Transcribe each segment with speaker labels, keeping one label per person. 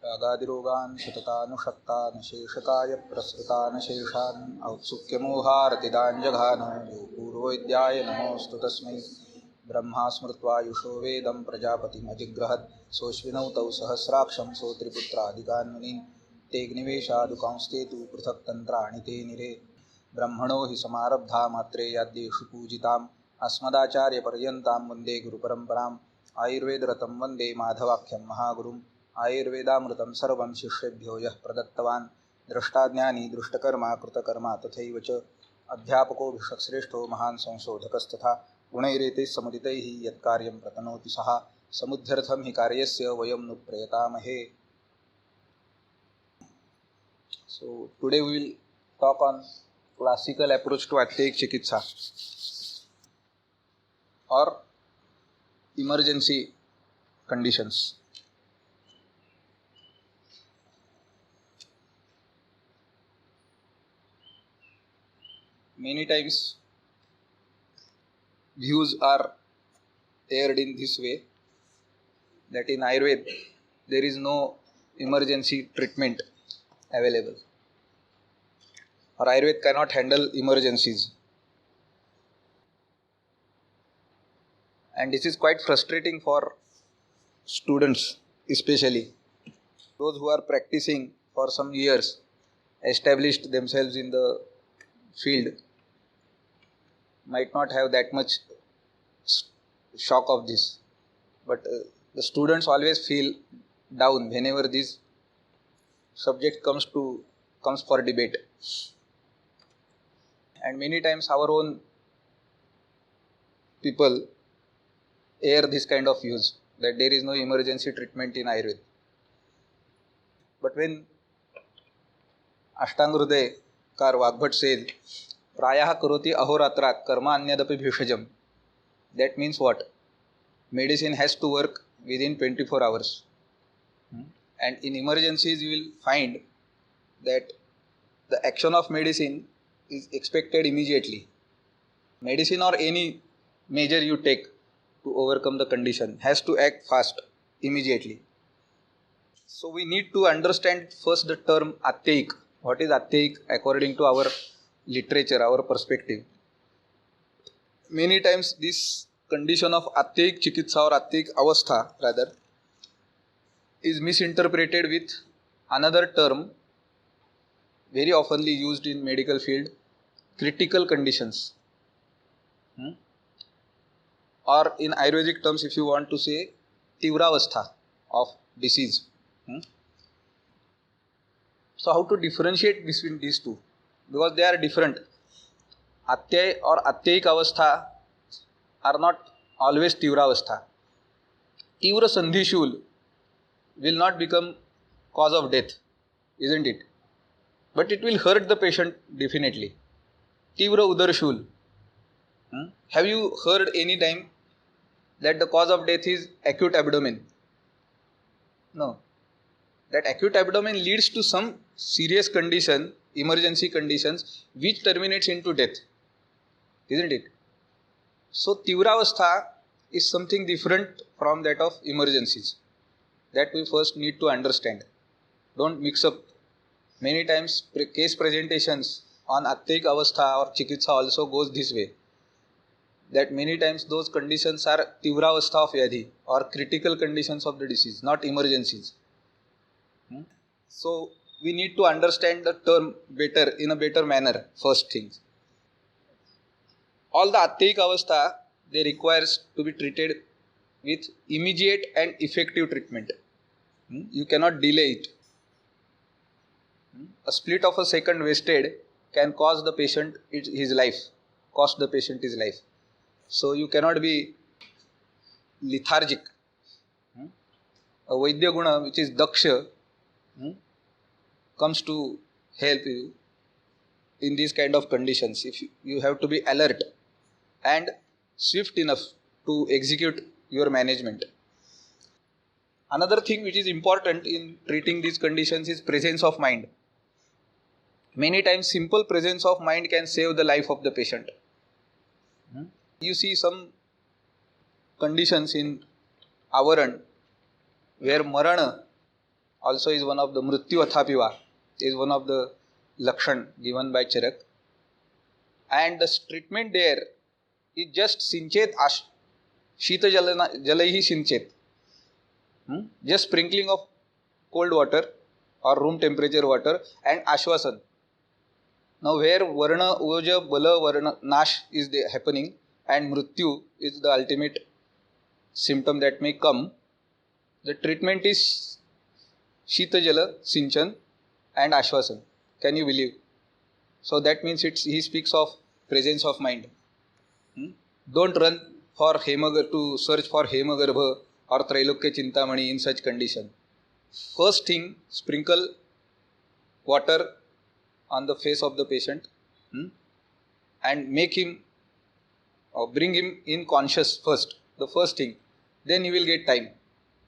Speaker 1: रागादिरोगान् सततानुषक्तान् शेषकाय प्रसृतान् शेषान् औत्सुक्यमोहारतिदाञ्जघान यो पूर्वविद्याय नमोऽस्तु तस्मै ब्रह्मा स्मृत्वायुषो वेदं प्रजापतिमजिग्रहत् सोऽश्विनौ तौ सहस्राक्षं सोत्रिपुत्रादिकान्मुनीन् तेऽग्निवेशादुकांस्ते तु पृथक् तन्त्राणि ते निरे ब्रह्मणो हि समारब्धा मात्रेयाद्येषु पूजिताम् अस्मदाचार्यपर्यन्तां वन्दे गुरुपरम्पराम् आयुर्वेदरतं वन्दे माधवाख्यं महागुरुम् आयुर्वेदामृतं सर्वं शिष्येभ्यो यः प्रदत्तवान् द्रष्टाज्ञानी दृष्टकर्मा कृतकर्मा तथैव च अध्यापको भिषक्श्रेष्ठो महान् संशोधकस्तथा गुणैरेतैः समुदितैः यत्कार्यं प्रतनोति सः समुद्ध्यर्थं हि कार्यस्य वयं नु प्रयतामहे. So today we will talk on classical approach to Atyayik Chikitsa or emergency conditions. Many times views are aired in this way that in Ayurveda there is no emergency treatment available, or Ayurveda cannot handle emergencies, and this is quite frustrating for students, especially those who are practicing for some years, established themselves in the field, might not have that much shock of this, but the students always feel down whenever this subject comes for debate. And many times our own people air this kind of views that there is no emergency treatment in Ayurveda. But when Ashtanghrudayakar Vagbhat says Prayah karoti ahoratrat karma anyadapi bhishajam, that means what? Medicine has to work within 24 hours. And in emergencies you will find that the action of medicine is expected immediately. Medicine or any measure you take to overcome the condition has to act fast, immediately. So we need to understand first the term Atyayik. What is Atyayik according to our literature, our perspective? Many times this condition of Atyayik Chikitsa or Atyayik Avastha rather is misinterpreted with another term very oftenly used in medical field, critical conditions. Or in Ayurvedic terms, if you want to say, Tivravastha of disease. So how to differentiate between these two? Because they are different. Atyay or Atyayik Avastha are not always Tivravastha. Tivra Sandhishul will not become cause of death, isn't it? But it will hurt the patient definitely. Tivra Udarshul. Have you heard any time that the cause of death is acute abdomen? No. That acute abdomen leads to some serious condition, emergency conditions, which terminates into death, isn't it? So Tivravastha is something different from that of emergencies. That we first need to understand. Don't mix up. Many times case presentations on Atyayik Avastha or Chikitsa also goes this way. That many times those conditions are Tivravastha of Vyadhi or critical conditions of the disease, not emergencies. So we need to understand the term better, in a better manner, first things. All the Atyayik Avastha, they requires to be treated with immediate and effective treatment. You cannot delay it. A split of a second wasted can cost the patient his life. So you cannot be lethargic. A Vaidya Guna, which is Daksha, comes to help you in these kind of conditions. If you have to be alert and swift enough to execute your management. Another thing which is important in treating these conditions is presence of mind. Many times simple presence of mind can save the life of the patient. You see some conditions in Avaran where Marana also is one of the Mrityu Athapiva is one of the Lakshan given by Charak. And the treatment there is just Sinchet Shita Jalaihi Sinchet. Just sprinkling of cold water or room temperature water and Ashwasan. Now where Varna, Oja, Bala, Varna, Nash is happening and Mrityu is the ultimate symptom that may come, the treatment is Shita Jala, Sinchan and Ashwasan. Can you believe? So that means he speaks of presence of mind. Don't run for to search for Hemagarbha or Trailokya Chintamani in such condition. First thing, sprinkle water on the face of the patient and make him or bring him in conscious first, the first thing. Then you will get time.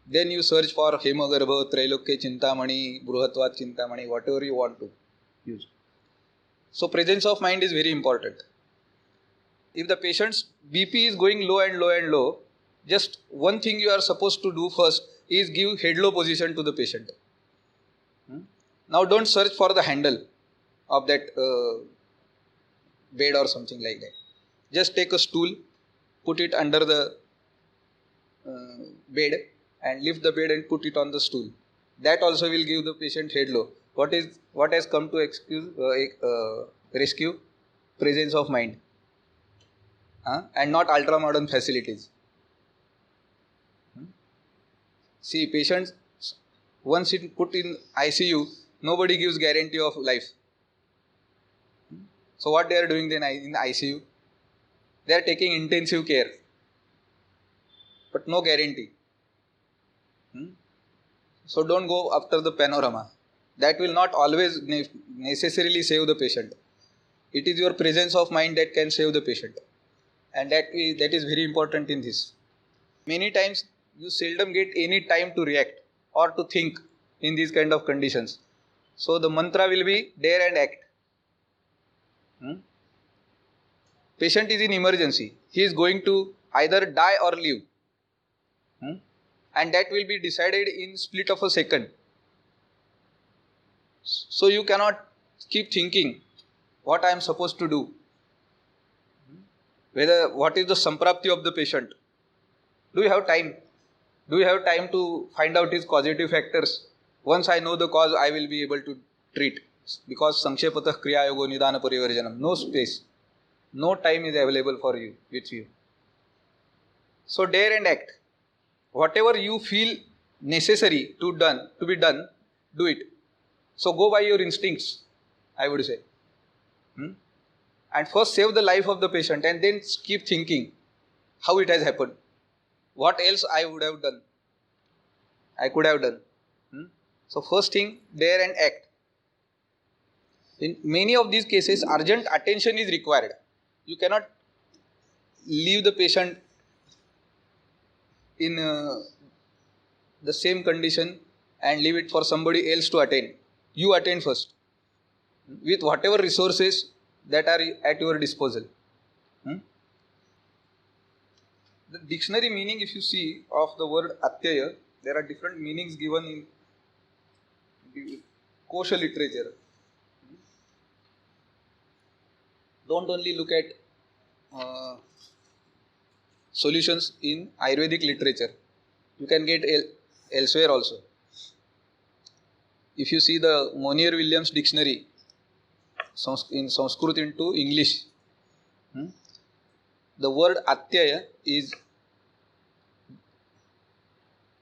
Speaker 1: Then you search for Hemagarbha, Trailokya Chintamani, Bruhatvat Chintamani, whatever you want to use. So presence of mind is very important. If the patient's BP is going low and low and low, just one thing you are supposed to do first is give head low position to the patient. Now don't search for the handle of that bed or something like that. Just take a stool, put it under the bed and lift the bed and put it on the stool. That also will give the patient head low. What has come to rescue? Presence of mind. And not ultra modern facilities. See, patients, once it put in ICU, nobody gives guarantee of life. So what they are doing then in ICU? They are taking intensive care, but no guarantee. So don't go after the panorama. That will not always necessarily save the patient. It is your presence of mind that can save the patient. And that is very important in this. Many times you seldom get any time to react or to think in these kind of conditions. So the mantra will be dare and act. Patient is in emergency. He is going to either die or live. And that will be decided in split of a second. So you cannot keep thinking what I am supposed to do. What is the samprapti of the patient? Do you have time? Do you have time to find out his causative factors? Once I know the cause, I will be able to treat. Because Sankshepatah Kriya Yogo Nidana Parivarjanam. No space. No time is available for you, with you. So dare and act. Whatever you feel necessary to be done, do it. So go by your instincts, I would say. And first save the life of the patient and then keep thinking how it has happened. What else I could have done. So first thing, dare and act. In many of these cases, urgent attention is required. You cannot leave the patient in the same condition and leave it for somebody else to attend. You attend first with whatever resources that are at your disposal. The dictionary meaning, if you see, of the word atyaya, there are different meanings given in kosha literature. Don't only look at solutions in Ayurvedic literature. You can get elsewhere also. If you see the Monier-Williams dictionary in Sanskrit into English, the word atyaya is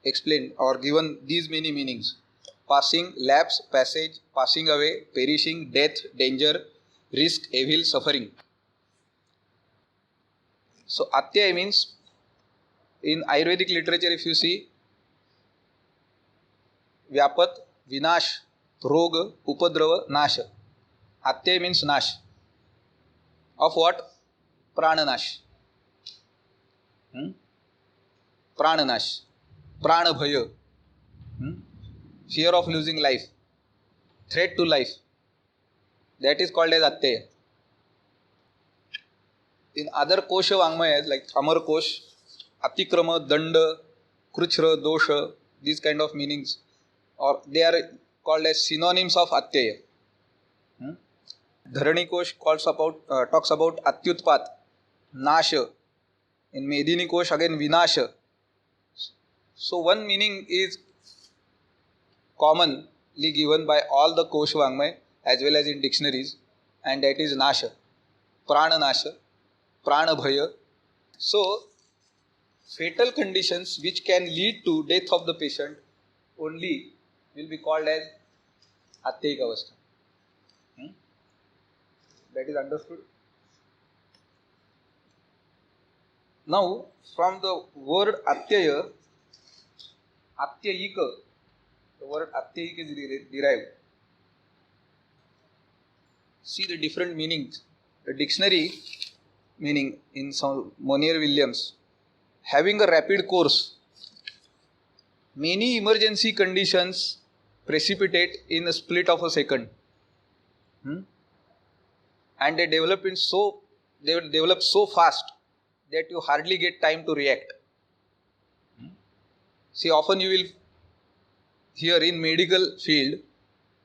Speaker 1: explained or given these many meanings: passing, lapse, passage, passing away, perishing, death, danger, risk, evil, suffering. So atyaya means, in Ayurvedic literature, if you see, Vyapat, Vinash, Rog, Upadrava, Nash. Atyaya means Nash. Of what? Prananash. Prananash. Pranabhaya. Fear of losing life. Threat to life. That is called as Atyaya. In other Kosha Vangmayas like Amar Kosh, Atikrama, Danda, Kruchra, Dosha, these kind of meanings or they are called as synonyms of Atyaya. Dharani Kosh talks about Atyutpat, Nasha. In Medini Kosh again Vinasha. So one meaning is commonly given by all the Kosh Vangmay as well as in dictionaries, and that is Nasha, Prana Nasha, Prana Bhaya. So fatal conditions which can lead to death of the patient only will be called as Atyayik Avastha. That is understood. Now, from the word Atyaya, Atyayika, the word Atyayik is derived. See the different meanings. The dictionary meaning in Monier Williams, having a rapid course. Many emergency conditions precipitate in a split of a second. And they develop so fast that you hardly get time to react. See, often you will hear in medical field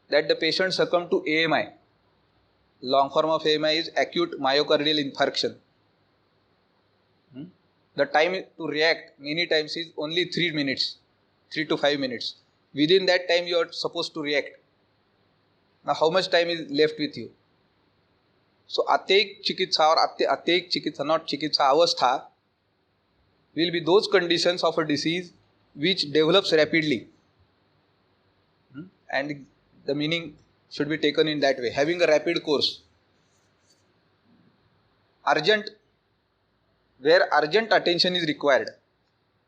Speaker 1: that the patient succumb to AMI. Long form of AMI is acute myocardial infarction. The time to react many times is only 3 minutes, 3 to 5 minutes. Within that time you are supposed to react. Now how much time is left with you? So Atyayik Chikitsa or Atyayik Chikitsa, not Chikitsa, Avastha will be those conditions of a disease which develops rapidly. And the meaning should be taken in that way, having a rapid course. Urgent, where urgent attention is required.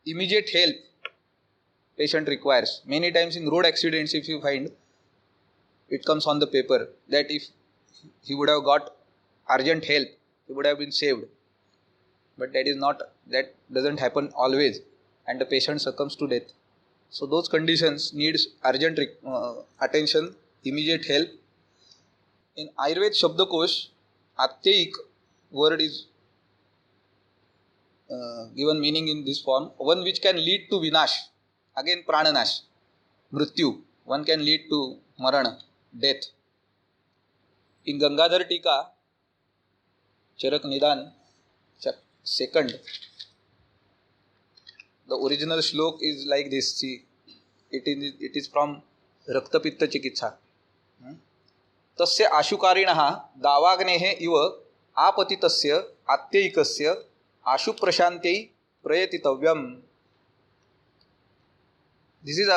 Speaker 1: Immediate help patient requires. Many times in road accidents, if you find, it comes on the paper that if he would have got urgent help, he would have been saved. But that doesn't happen always, and the patient succumbs to death. So those conditions needs urgent attention, immediate help. In Ayurveda Shabdakosh, Atyayik word is given meaning in this form, one which can lead to vinash, again prananash, mrityu, one can lead to marana, death. In Gangadhar Tika, Charak Nidan, second, the original shlok is like this. See, it is from Raktapitta Chikitsa. Tasya ashukariणः दावाग्नेः इव आपतितस्य आत्ययिकस्य आशुप्रशान्त्यै प्रयतितव्यम्. This is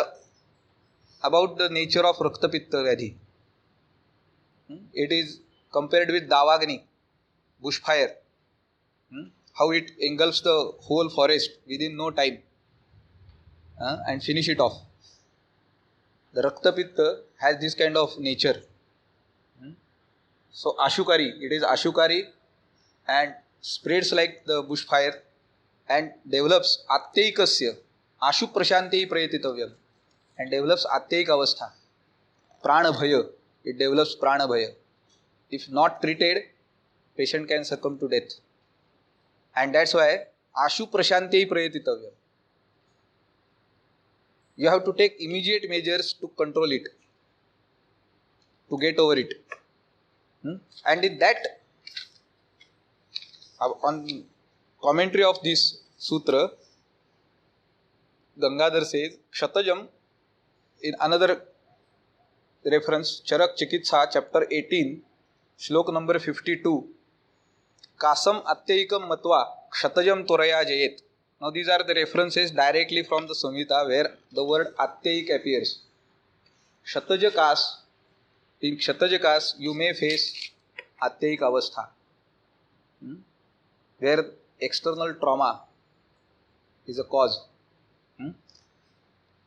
Speaker 1: about the nature of Raktapitta Vyadhi. It is compared with Davagni, bushfire. How it engulfs the whole forest within no time and finish it off. The Raktapitta has this kind of nature. So Ashukari, it is Ashukari and spreads like the bushfire and develops Atyayikasya, Ashu Prashantei Prayatitavyam, and develops Atyayik Avastha. Prana Bhaya, it develops Prana Bhaya. If not treated, patient can succumb to death. And that's why Ashu Prashantei Prayatitavyam. You have to take immediate measures to control it, to get over it. And in that, on commentary of this sutra, Gangadhar says, Kshatajam, in another reference, Charak Chikitsa, chapter 18, shlok number 52, Kasam Atyayikam Matva, Kshatajam Toraya Jayet. Now these are the references directly from the Samhita where the word Atyayik appears. Kshataj in Kshataj you may face Atyayik Avastha, where external trauma is a cause.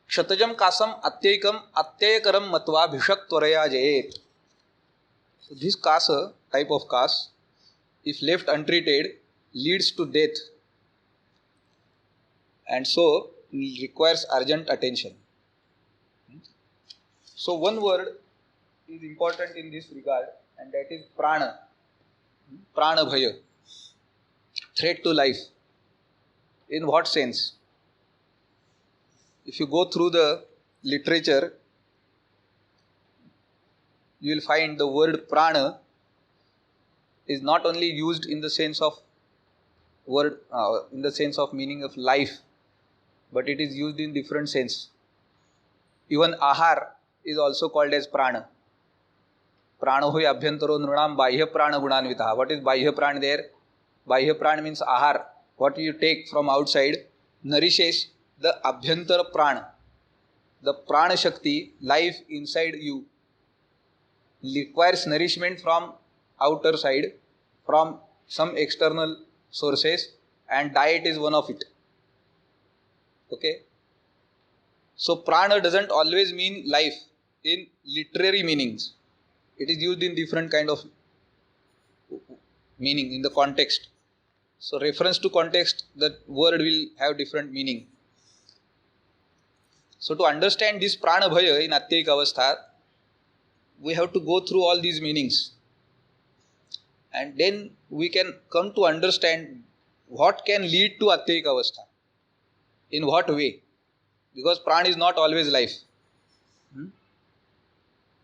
Speaker 1: Kshatajam kasam atyayikam atyayakaram matva bhishak tvaraya jayet. So this kasa, type of kas, if left untreated, leads to death, and so requires urgent attention. So one word is important in this regard, and that is prana. Prana bhaya, threat to life. In what sense? If you go through the literature, you will find the word prana is not only used in the sense of in the sense of meaning of life, but it is used in different sense. Even ahar is also called as prana. Prana hoy abhyantaro nrunam bahya prana gunanvitaha. What is bahya prana there? Bahya prana means ahar. What you take from outside nourishes the abhyantara prana. The prana shakti, life inside you, requires nourishment from outer side, from some external sources, and diet is one of it. Okay? So prana doesn't always mean life in literary meanings. It is used in different kind of meaning in the context. So reference to context, the word will have different meaning. So to understand this prana bhaya in Atyayika Avastha, we have to go through all these meanings. And then we can come to understand what can lead to Atyayika Avastha. In what way? Because prana is not always life.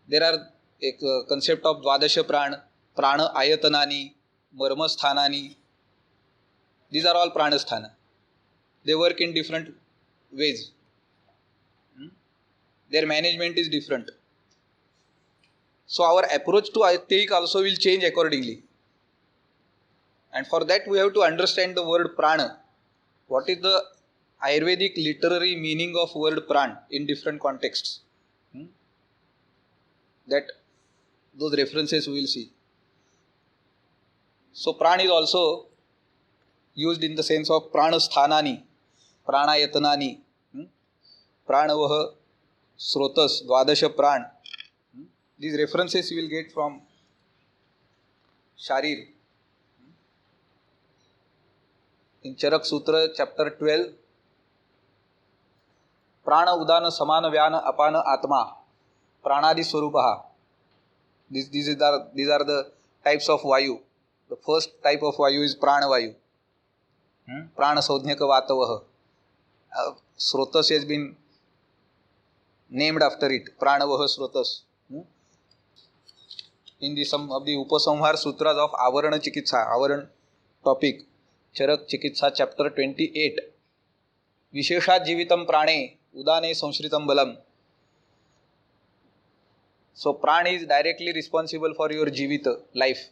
Speaker 1: There are a concept of Dvadasha prana, prana ayatanani, marmasthanani. These are all pranasthana. They work in different ways. Their management is different. So our approach to Atyayika also will change accordingly. And for that we have to understand the word prana. What is the Ayurvedic literary meaning of word prana in different contexts? That those references we will see. So prana is also used in the sense of pranasthanani, pranayatanani, pranavaha, srotas, dvadasha pran. These references you will get from Sharir. In Charak Sutra, chapter 12, prana udana samana vyana apana atma, pranadi swarupaha. These are the types of vayu. The first type of vayu is prana vayu. Prana saudhyaka vatavaha. Srotas has been named after it. Pranavaha srotas. In some of the Upasamhar sutras of Avarana Chikitsa, Avaran topic, Charak Chikitsa chapter 28. Visheshat jivitam prane udane samshritam balam. So prana is directly responsible for your jivita, life.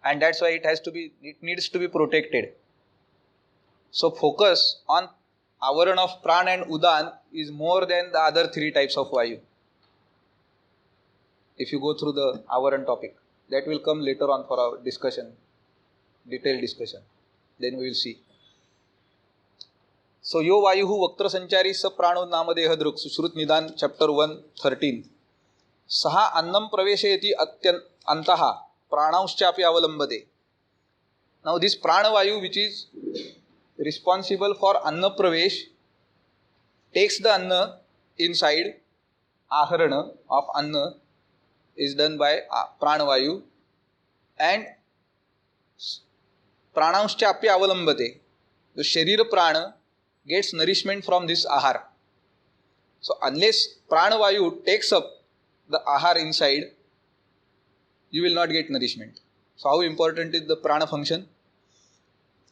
Speaker 1: And that's why it needs to be protected. So focus on avaran of prana and udan is more than the other three types of vayu. If you go through the avaran topic, that will come later on for our discussion, detailed discussion. Then we will see. So yo vayuhu vaktra sanchari sa prano namadeha druk, Sushrut Nidan chapter 1:13. Saha annam praveshayati antaha pranauschapi avalambade. Now this prana vayu which is responsible for anna pravesh takes the anna inside. Aharana of anna is done by prana vayu, and pranauschapi avalambate. The sharira prana gets nourishment from this ahar. So unless prana vayu takes up the ahar inside, you will not get nourishment. So how important is the prana function?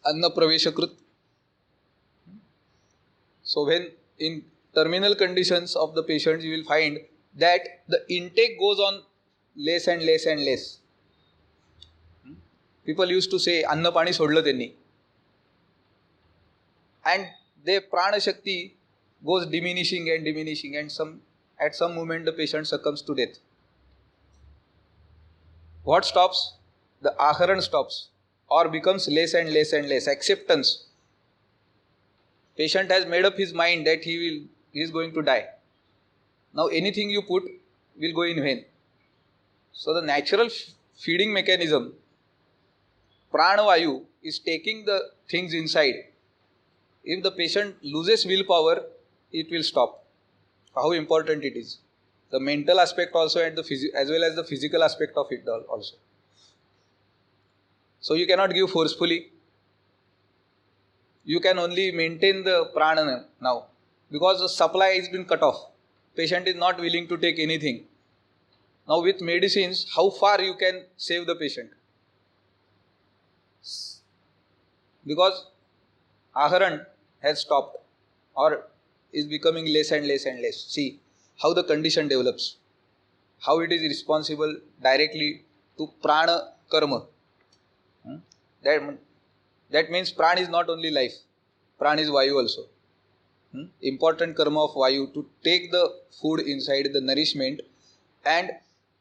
Speaker 1: Anna praveshakrit. So when in terminal conditions of the patients, you will find that the intake goes on less and less and less. People used to say, Anna pani sodla tenni. And their prana shakti goes diminishing and diminishing, and at some moment the patient succumbs to death. What stops? The aharan stops or becomes less and less and less. Acceptance. Patient has made up his mind that he is going to die. Now anything you put will go in vain. So the natural feeding mechanism, prana vayu, is taking the things inside. If the patient loses willpower, it will stop. How important it is. The mental aspect also and as well as the physical aspect of it also. So you cannot give forcefully. You can only maintain the prana now because the supply has been cut off. Patient is not willing to take anything. Now with medicines, how far you can save the patient? Because Aharan has stopped or is becoming less and less and less. See how the condition develops, how it is responsible directly to prana karma. That means prana is not only life, prana is vayu also. Important karma of vayu to take the food inside, the nourishment, and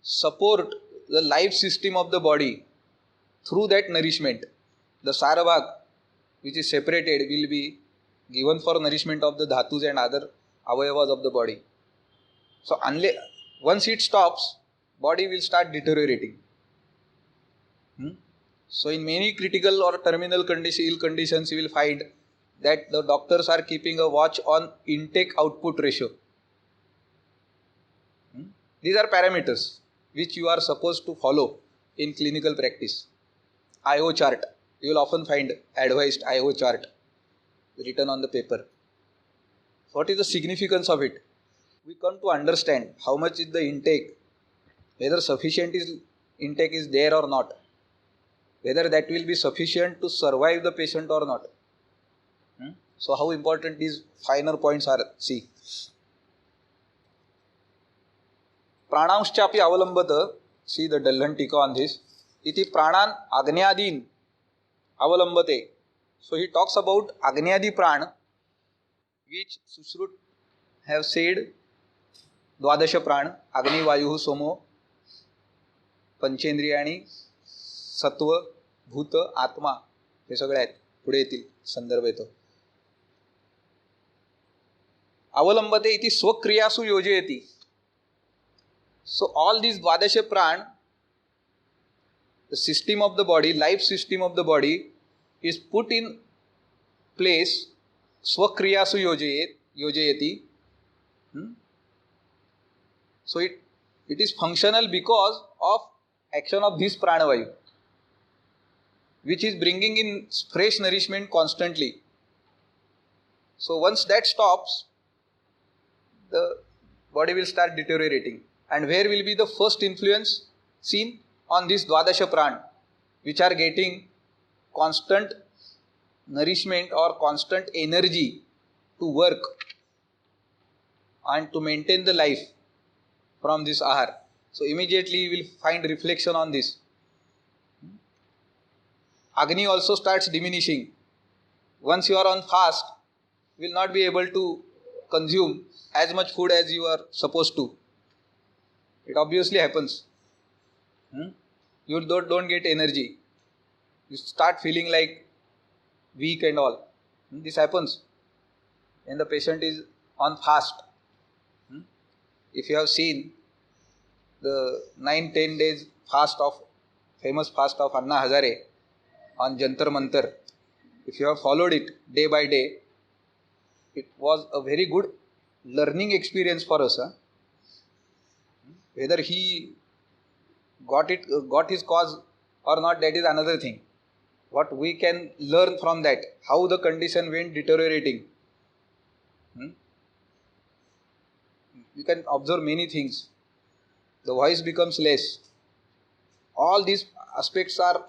Speaker 1: support the life system of the body through that nourishment. The sarabhag, which is separated, will be given for nourishment of the dhatus and other avayavas of the body. So unless once it stops, body will start deteriorating. So in many critical or terminal ill conditions, you will find that the doctors are keeping a watch on intake output ratio. These are parameters which you are supposed to follow in clinical practice. IO chart, you will often find advised IO chart written on the paper. What is the significance of it? We come to understand how much is the intake, whether sufficient intake is there or not, whether that will be sufficient to survive the patient or not. So how important these finer points are. See, pranamschapi avalambata, see the Dalhan Tika on this, iti pranan agnyadin avalambate. So he talks about agnyadi pran, which Sushrut have said, द्वादश प्राण, अग्नि वायु सोमो पंचेंद्रियाणी सत्व भूत आत्मा, हे सगळे आहेत, पुढे येतील संदर्भ येतो. अवलंबते इति स्वक्रियासु योजयति. So all these dvadasha pran, the system of the body, life system of the body is put in place swakriyasu yojayati. So it is functional because of action of this pranavayu, which is bringing in fresh nourishment constantly. So once that stops, the body will start deteriorating. And where will be the first influence seen? On this dvadasha pran, which are getting constant nourishment or constant energy to work and to maintain the life from this ahar. So immediately you will find reflection on this. Agni also starts diminishing. Once you are on fast, you will not be able to consume as much food as you are supposed to. It obviously happens. You don't get energy. You start feeling like weak and all. This happens when the patient is on fast. If you have seen the 9-10 days fast of famous fast of Anna Hazare on Jantar Mantar, if you have followed it day by day, it was a very good learning experience for us. Whether he got his cause or not, that is another thing. What we can learn from that, how the condition went deteriorating. You can observe many things. The voice becomes less. All these aspects are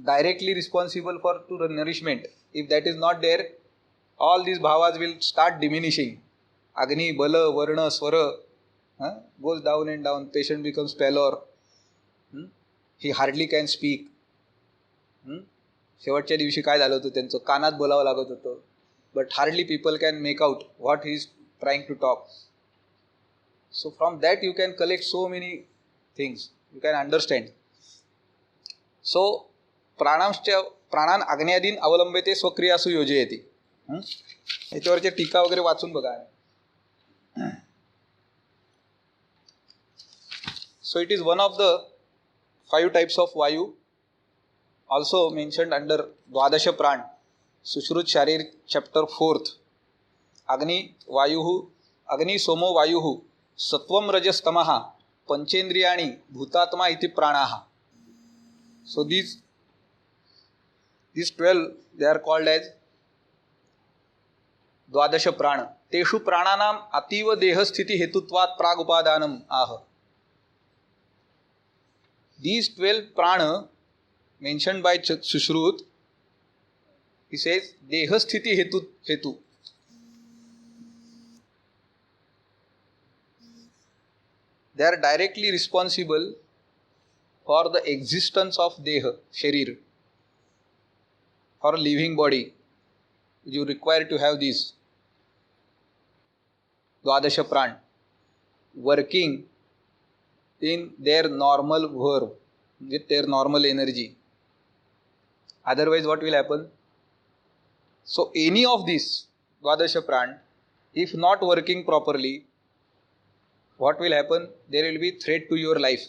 Speaker 1: directly responsible for to the nourishment. If that is not there, all these bhavas will start diminishing. Agni, Bala, Varna, Swara goes down and down. Patient becomes pallor. He hardly can speak. शेवटच्या दिवशी काय झालं होतं त्यांचं, कानात बोलावं लागत होतं. But hardly people can make out what he is trying to talk. So from that you can collect so many things. You can understand. So प्राणान आग्नेयादीन अवलंबिते स्वक्रियासु योजयति. याच्यावरचे टीका वगैरे वाचून बघा. So it is one of the 5 types of vayu, also mentioned under Dvadasha Pran, Sushrut Sharir chapter 4th. Agni Vayuhu, Agni Somo Vayuhu, Sattvam Rajas Tamaha, Panchendriyani, Bhutatma iti Pranaha. So these 12, they are called as Dvadasha Prana. तेषु प्राणानाम अतीव देहस्थिति हेतुत्वात् प्रागुपादानम आह. These 12 prana mentioned by Sushruta, he says dehasthiti hetu. They are directly responsible for the existence of deha, sharir. For a living body, you require to have these Dwadasha Pran working in their normal verve, with their normal energy. Otherwise, what will happen? So, any of these Dwadasha Pran, if not working properly, what will happen? There will be threat to your life.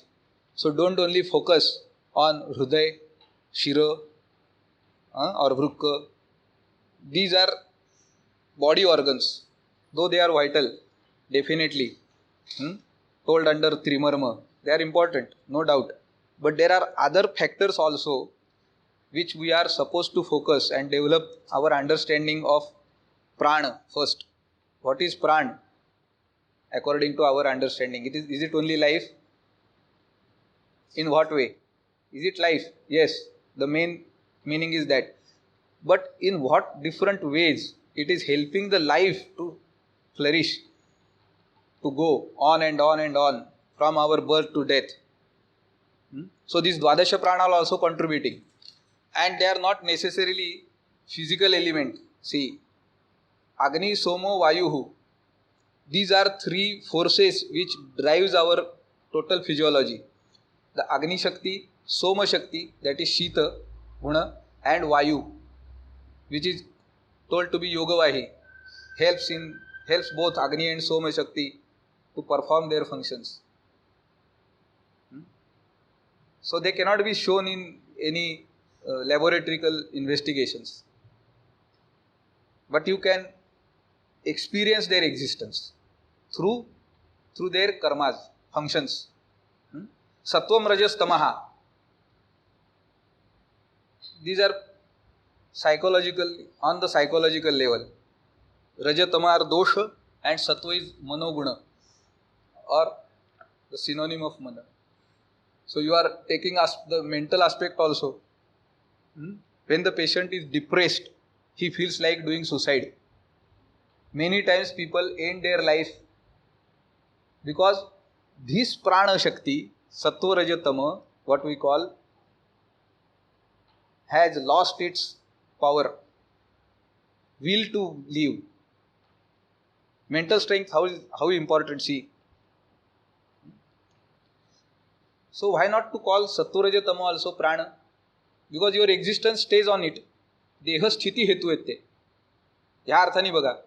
Speaker 1: So, don't only focus on Hruday, Shira, or Vrukka. These are body organs, though they are vital, definitely. Told under Trimarma, they are important, no doubt. But there are other factors also which we are supposed to focus and develop our understanding of prana first. What is pran? According to our understanding, is it only life? In what way? Is it life? Yes, the main meaning is that. But in what different ways it is helping the life to flourish, to go on and on and on from our birth to death. So these Dwadasha Prana are also contributing. And they are not necessarily physical element. See, Agni, Somo, Vayuhu. These are three forces which drives our total physiology. The Agni Shakti, Soma Shakti, that is Shita, Guna, and Vayu, which is told to be Yoga Vahi, helps both Agni and Soma Shakti to perform their functions. So they cannot be shown in any laboratorical investigations. But you can experience their existence through their karmas, functions. Sattvam, Rajas, Tamaha. These are on the psychological level. Rajatama are dosha and Sattva is manoguna, or the synonym of mana. So you are taking the mental aspect also. When the patient is depressed, he feels like doing suicide. Many times people end their life because this prana shakti, Sattva, Rajatama, what we call, has lost its power, will to live. Mental strength, how important, see. So why not to call Sattva, Rajatama also prana? Because your existence stays on it. Deha sthiti hetu ette. या अर्थाने बघा,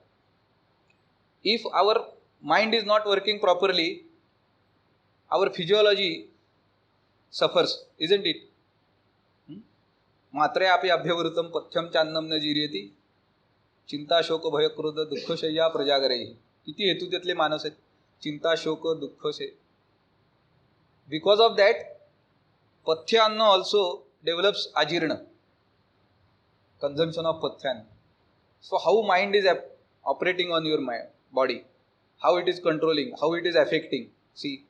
Speaker 1: if our mind is not working properly, our physiology suffers, isn't it? मात्रे आपे अभ्यवृतम पथ्यम चान्नम न जीर्यति चिंता शोक भय क्रोध दुःख शय्या प्रजागरे. किती हेतू त्यातले मानस आहेत? चिंता शोक दुःख शे. Because of that, pathya anna also develops ajirna, consumption of pathya. So how mind is operating on your body, how it is controlling, how it is affecting. See,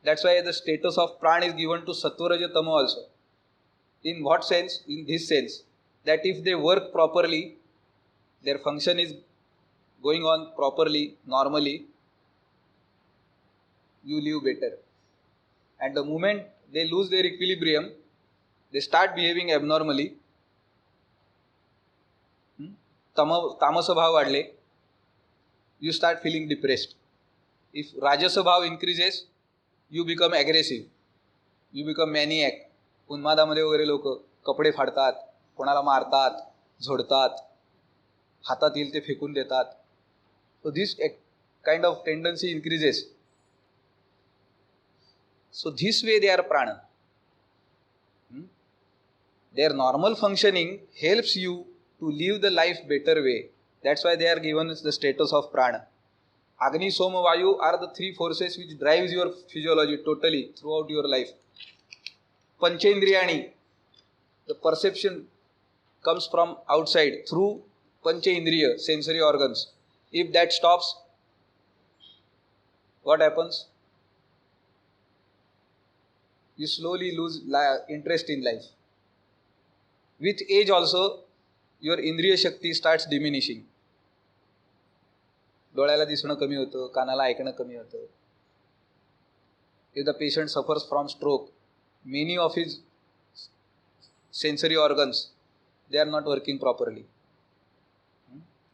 Speaker 1: that's why the status of pran is given to Sattva, Raja, Tama also. In what sense? In this sense, that if they work properly, their function is going on properly, normally, you live better. And the moment they lose their equilibrium, they start behaving abnormally. Tamasa bhav vadle, you start feeling depressed. If Rajasa bhav increases, you become aggressive, you become maniac. उन्मादामध्ये वगैरे लोक कपडे फाडतात, कोणाला मारतात, झोडतात, हातात येईल ते फेकून देतात. So this kind of tendency increases. So this way they are prana. Their normal functioning helps you to live the life better way. That's why they are given the status of prana. Agni, Soma, Vayu are the three forces which drives your physiology totally throughout your life. Panchendriyani, the perception comes from outside through Panchendriya, sensory organs. If that stops, what happens? You slowly lose interest in life. With age also, your इंद्रिय शक्ती starts diminishing. डोळ्याला दिसणं कमी होतं, कानाला ऐकणं कमी होतं. If the patient suffers from stroke, many of his sensory organs, they are not working properly.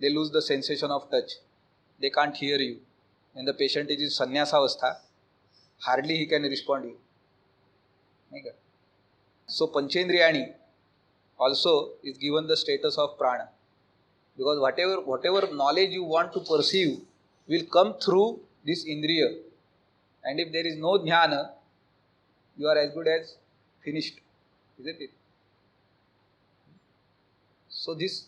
Speaker 1: They lose the sensation of touch. They can't hear you. When the patient is in sannyasavastha, hardly he can respond to you. So Panchendriyani also is given the status of prana. Because whatever knowledge you want to perceive will come through this indriya. And if there is no jnana, you are as good as finished. Isn't it? So this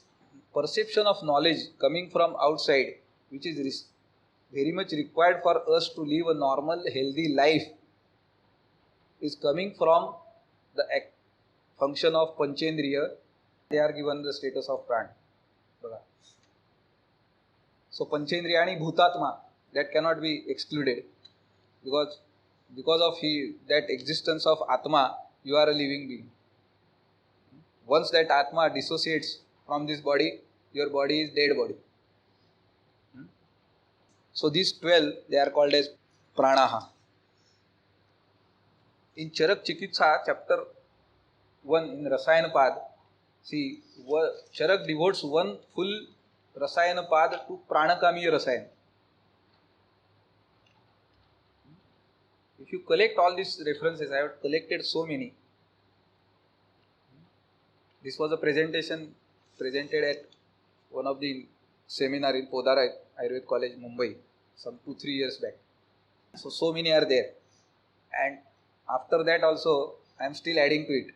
Speaker 1: perception of knowledge coming from outside, which is very much required for us to live a normal, healthy life, is coming from the function of Panchendriya. They are given the status of prana. So Panchendriyani Bhutatma, that cannot be excluded. Because of that existence of Atma, you are a living being. Once that Atma dissociates from this body, your body is dead body. So these 12, they are called as pranaha. In Charak Chikitsa, chapter 1, in Rasayanapad, see, Charak devotes one full Rasayanapad to Pranakami Rasayan. If you collect all these references, I have collected so many. This was a presentation presented at one of the seminar in Podar Ayurved College, Mumbai, some 2-3 years back. So many are there. And after that also, I am still adding to it.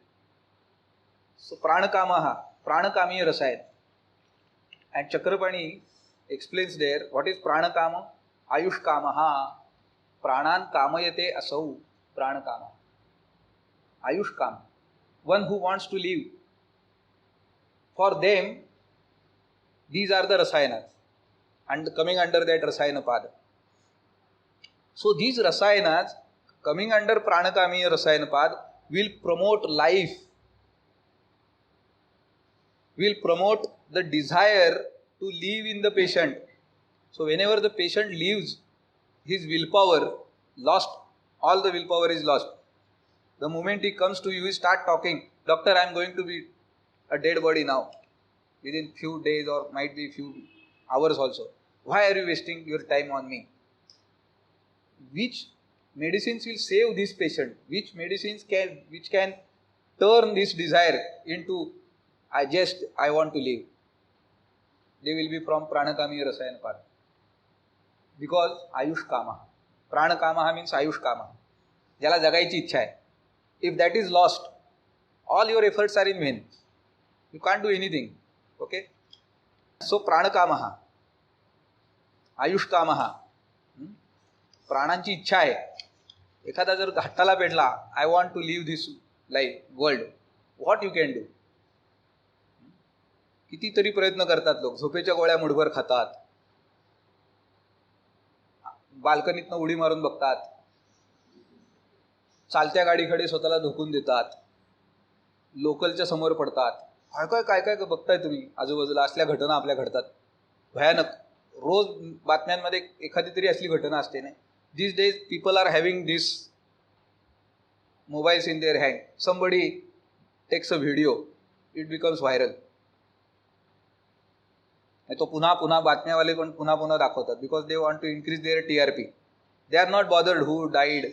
Speaker 1: So Pranakamaha, Pranakami Rasayan. And Chakrapani explains there, what is Pranakama? Ayushkamaha. Pranan kamayate asau Pranakama. Ayushkama. One who wants to live. For them, these are the Rasayanas. And coming under that Rasayanapada. So these Rasayanas, coming under Pranakami Rasayanapad, will promote life. Will promote the desire to live in the patient. So whenever the patient leaves, his willpower lost, all the willpower is lost. The moment he comes to you, he start talking, doctor, I am going to be a dead body now, within few days or might be few hours also. Why are you wasting your time on me? Which medicines will save this patient? Which medicines which can turn this desire into I want to live? They will be from Pranakami Rasayanapad. Because Ayush Kama. Pranakama means Ayush Kama. Jala jagaichi ichha hai. If that is lost, all your efforts are in vain. You can't do anything. Okay? So Pranakamaha. Ayush Kamaha. प्राणांची इच्छा आहे. एखादा जर घाटाला पेटला, I want to live this life world, what you can do? कितीतरी प्रयत्न करतात लोक. झोपेच्या गोळ्या मुठभर खातात, बाल्कनीतनं उडी मारून बघतात, चालत्या गाडीकडे स्वतःला धोकून देतात, लोकलच्या समोर पडतात. काय काय बघताय तुम्ही आजूबाजूला? असल्या घटना आपल्या घडतात, भयानक. रोज बातम्यांमध्ये एखादी तरी असली घटना असते नाही. These days people are having these mobiles in their hand. Somebody takes a video, it becomes viral. तो पुन्हा पुन्हा बातम्यावाले पण पुन्हा पुन्हा दाखवतात, because they want to increase their TRP. They are not bothered who died.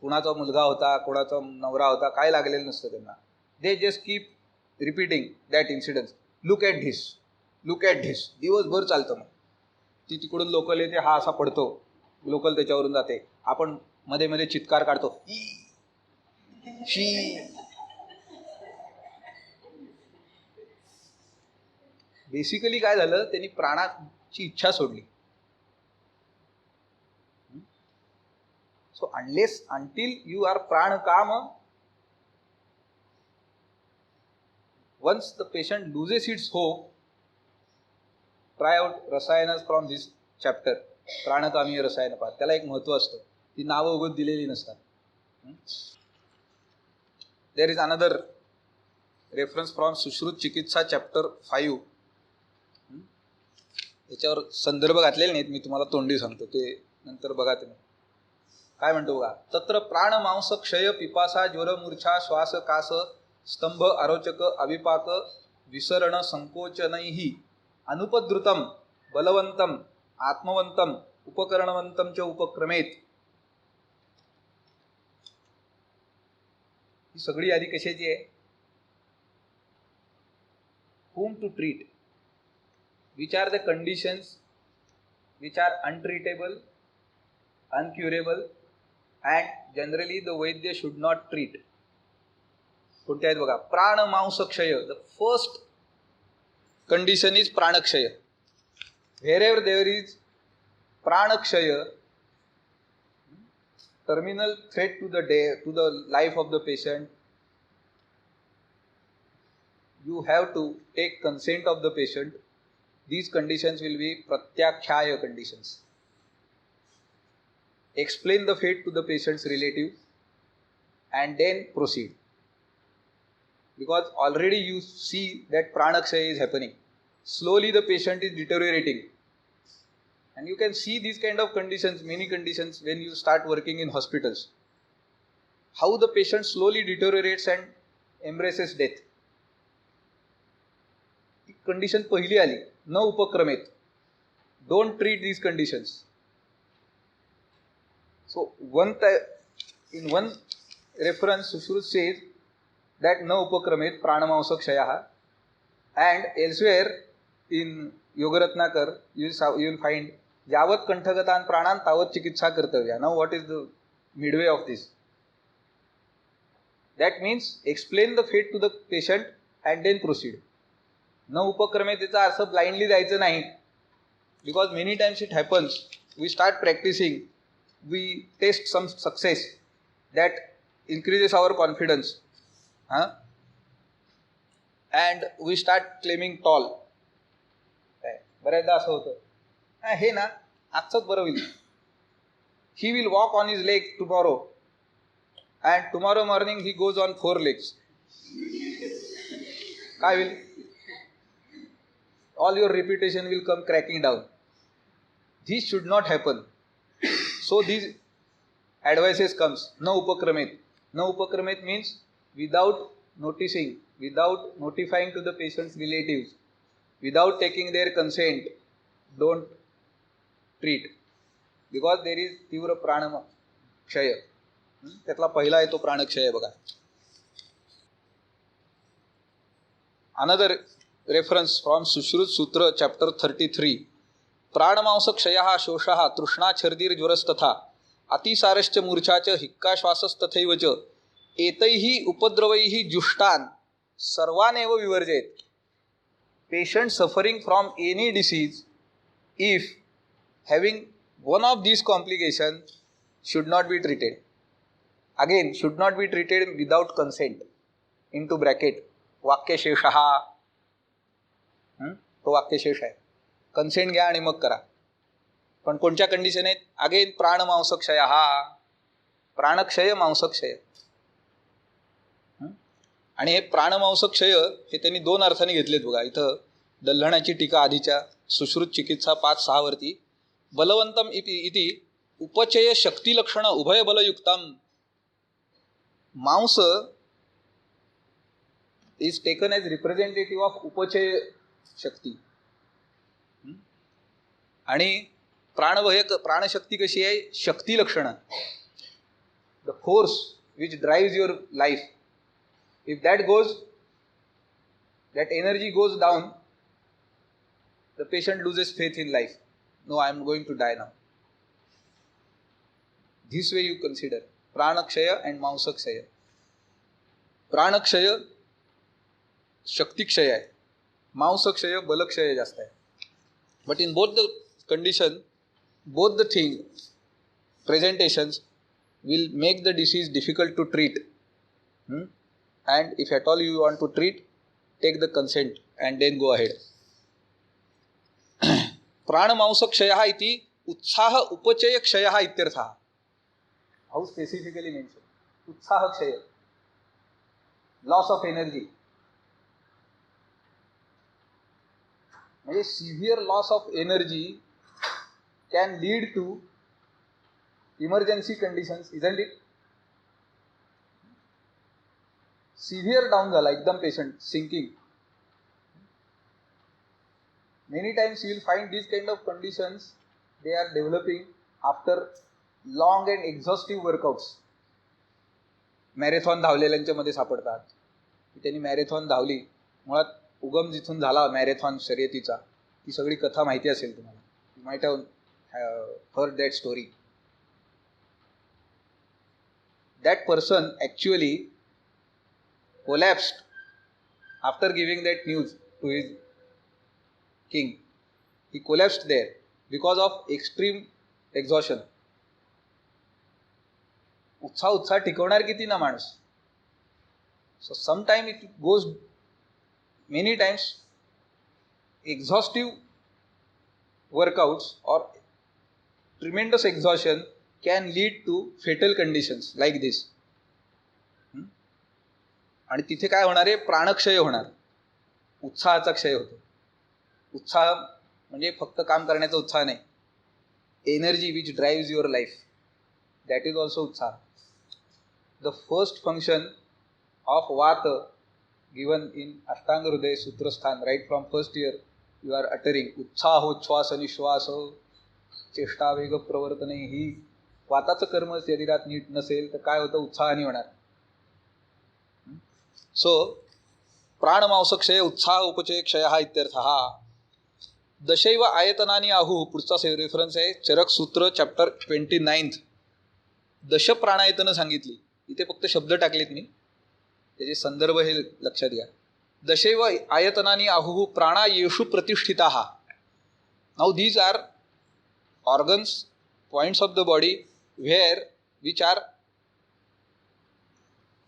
Speaker 1: कुणाचा मुलगा होता, कोणाचा नवरा होता, काय लागलेलं नसतं त्यांना. They just keep repeating that incidence. Look at this, look at this. दिवसभर चालतं. मग ती तिकडून लोकल येते, हा असा पडतो, लोकल त्याच्यावरून जाते, आपण मध्ये मध्ये चित्कार काढतो, शी. बेसिकली काय झालं, त्यांनी प्राणाची इच्छा सोडली. सो until you are pranakama, once the patient loses its hope, try out रसायनस फ्रॉम दिस चॅप्टर. प्राणकामीय रसायन पाठ, त्याला एक महत्त्व असतं, ती नावं उगत दिलेली नसतात. There is another reference from Sushruta Chikitsa chapter 5. याच्यावर संदर्भ घातलेले नाहीत, मी तुम्हाला तोंडी सांगतो, ते नंतर बघा तुम्ही. काय म्हणतो बघा, तत्र प्राण मांस क्षय पिपासा ज्वर मूर्छा श्वास कास स्तंभ अरोचक अविपाक विसरण संकोचनैहि अनुपद्रुतम बलवंतम आत्मवंतम उपकरणवंतम च उपक्रमेत. ही सगळी यादी कशाची आहे? whom to treat, which are the conditions which are untreatable, uncurable and generally the Vaidya should not treat. कोणत्या आहेत बघा, प्राण मांस क्षय. द फर्स्ट कंडिशन इज प्राणक्षय. wherever there is प्राणक्षय, terminal threat to the life of the patient, you have to take consent of the patient. These conditions will be pratyakhyaya conditions. Explain the fate to the patient's relative and then proceed. Because already you see that pranakshaya is happening. Slowly the patient is deteriorating. And you can see these kind of conditions, many conditions, when you start working in hospitals. How the patient slowly deteriorates and embraces death. Condition पहिली आली, न उपक्रमेत. Don't treat these conditions. So in one reference Sushruta says that न उपक्रमेत प्राणमांस क्षयः, and elsewhere in Yogaratnakar you will find यावत कंठगतान प्राणान तावत चिकित्सा कर्तव्या. Now what is the midway of this? That means explain the fate to the patient and then proceed. न उपक्रमे त्याचा अर्थ blindly जायचं नाही. Because many times it happens, we start practising, we taste some success, that increases our confidence, and we start claiming tall. काय बऱ्याचदा असं होतं, हे ना आजचंच बरं होईल, he will walk on his leg tomorrow and tomorrow morning he goes on 4 legs. काय होईल? all your reputation will come cracking down. This should not happen. So these advices comes, no upakramet. No upakramet means without noticing, without notifying to the patient's relatives, without taking their consent, don't treat. Because there is तीव्र प्राणक्षय. त्यातला पहिला आहे तो प्राणक्षय बघा. Another reference from Sushrut Sutra chapter 33. प्राणमांस क्षयः शोषः तृष्णा छर्दीर ज्वरस्तथा अतिसारश्च मूर्छाच हिक्काश्वासस्तथैव च एतैः उपद्रवैः जुष्टान् सर्वानेव विवर्जेत. Patient suffering from any disease, if having one of these complications, should not be treated. Again, should not be treated without consent. Into bracket वाक्यशेषः, तो वाक्यशेष आहे. कन्सेंट घ्या आणि मग करा. पण कोणत्या कंडिशन आहेत? अगेन प्राणमांसक्षय, हा प्राणक्षय मांसक्षय. आणि हे प्राणमांसक्षय हे त्यांनी 2 अर्थाने घेतलेत बघा. इथं दल्हणाची टीका आधीच्या सुश्रुत चिकित्सा 5-6 वरती, बलवंतम इति उपचय शक्ती लक्षण उभय बलयुक्तम. मांस is taken as representative of उपचय शक्ती. आणि प्राणशक्ती कशी आहे? शक्ती लक्षण, the force which drives your life. If that goes, that energy goes down, the patient loses faith in life. No, I am going to die now. This way you consider प्राणक्षय and मांसक्षय. प्राणक्षय शक्तिक्षय आहे, मांसक्षय बलक्षय जास्त आहे. But in both the condition, both the thing presentations will make the disease difficult to treat. And if at all you want to treat, take the consent and then go ahead. प्राणमांसक्षयः इति उत्साह उपचयक्षयः इत्यर्थः. How specifically mention उत्साहक्षय, loss of energy. म्हणजे severe loss of energy can lead to emergency conditions, isn't it. Severe down झाला एकदम patient, sinking. Many times you will find these kind of conditions they are developing after long and exhaustive workouts. Marathon धावलेल्यांच्या मध्ये सापडतात. त्यांनी marathon धावली, मुळात उगम जिथून झाला मॅरेथॉन शर्यतीचा ती सगळी कथा माहिती असेल तुम्हाला. You might have heard that story. That person actually collapsed after giving that news to his king. He collapsed there because of extreme exhaustion. उत्साह टिकवणार किती ना माणूस. So sometime it goes many times exhaustive workouts or tremendous exhaustion can lead to fatal conditions like this. आणि तिथे काय होणार आहे, प्राणक्षय होणार, उत्साहाचा क्षय होतो. उत्साह म्हणजे फक्त काम करण्याचा उत्साह नाही, energy which drives your life, that is also उत्साह. The first function of vata given in Ashtanga Hridaya Sutrasthana, right from first year you are uttering उत्साहोच्छ्वास निश्वास चेष्टा वेग प्रवर्तने. ही वाताचं कर्म शरीरात नीट नसेल तर काय होतं, उत्साहाने होणार. सो प्राणमांसक्षय उत्साह उपचय क्षय इत्यर्थः. दशैव आयतनानि आहु, पुढचा रेफरन्स आहे चरक सूत्र चॅप्टर 29. दश प्राणायतनं सांगितली, इथे फक्त शब्द टाकलेत मी, त्याचे संदर्भ हे लक्षात घ्या. दशैव आयतनानि आहु प्राणा येषु प्रतिष्ठिताः. Now these are organs, points of the body where which are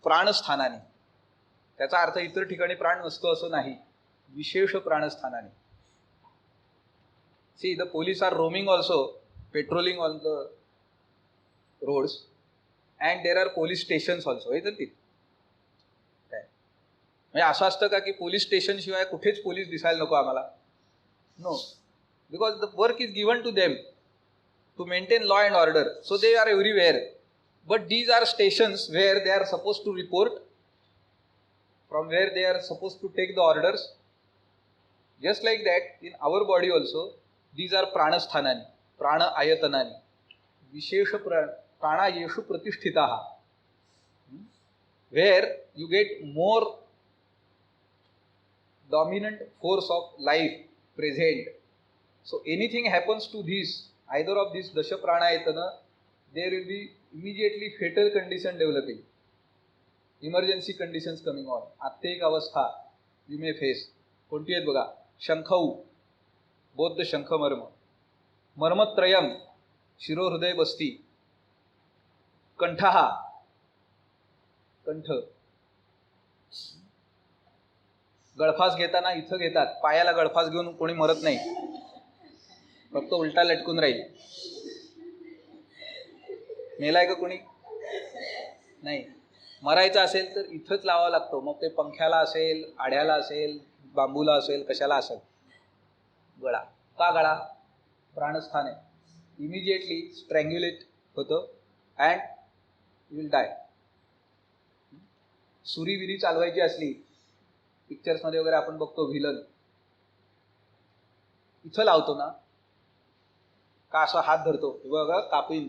Speaker 1: प्राणस्थानाने. त्याचा अर्थ इतर ठिकाणी प्राण नसतो असं नाही, विशेष प्राणस्थानाने. See the police are roaming also, patrolling on the roads and there are police stations also. हे तर ते म्हणजे असं असतं का की पोलीस स्टेशन शिवाय कुठेच पोलीस दिसायला नको आम्हाला? No, because the work is given to them to maintain law and order, so they are everywhere, but these are stations where they are supposed to report, from where they are supposed to take the orders. Just like that in our body also these are pranasthanani, prana ayatanani, vishesha prana yeshu pratisthitaha, where you get more dominant force of life present. So anything happens to these, either of these dasha pranayatana, there will be immediately fatal condition developing, emergency conditions coming on. आत्ययिक अवस्था you may face. कोणती आहेत बघा, शंखौ, बौद्ध शंख मर्म, मर्मत्रयम, शिरोहृदय बस्ती, कंठहा, कंठ, गळफास घेताना इथं घेतात, पायाला गळफास घेऊन कोणी मरत नाही, फक्त उलटा लटकून राहील. मेलाय का कोणी? नाही. मरायचं असेल तर इथंच लावावं लागतो, मग ते पंख्याला असेल, आड्याला असेल, बांबूला असेल, कशाला असेल. गळा का, गळा प्राणस्थान आहे, इमिजिएटली स्ट्रँग्युलेट होतं अँड यू विल डाय. सुरी विरी चालवायची असली, पिक्चर्समध्ये वगैरे आपण बघतो व्हिलन, इथं लावतो ना, का असा हात धरतो, बघा कापीन,